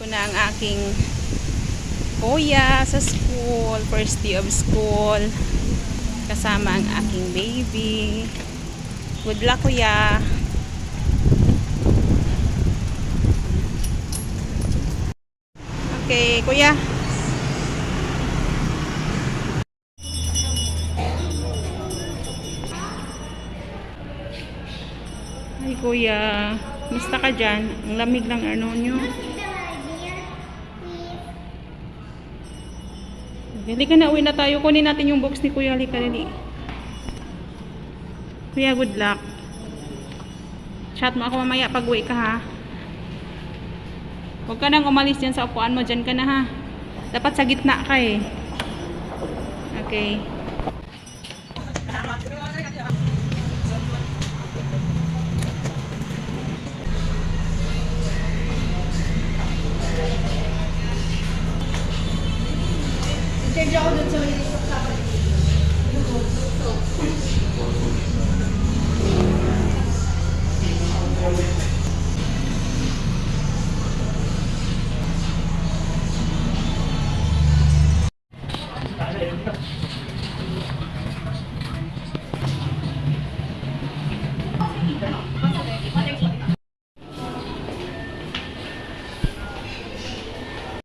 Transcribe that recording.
na ang aking kuya sa school. First day of school. Kasama ang aking baby. Good luck, kuya. Okay, kuya. Ay, kuya. Mista ka dyan? Ang lamig ng ano nyo. Halika na, uwi na tayo. Kunin natin yung box ni kuya. Halika, dali. Kuya, good luck. Chat mo ako mamaya pag uwi ka, ha? Huwag ka nang umalis dyan sa upuan mo. Dyan ka na, ha? Dapat sa gitna ka, eh. Okay. Charge ako dun sa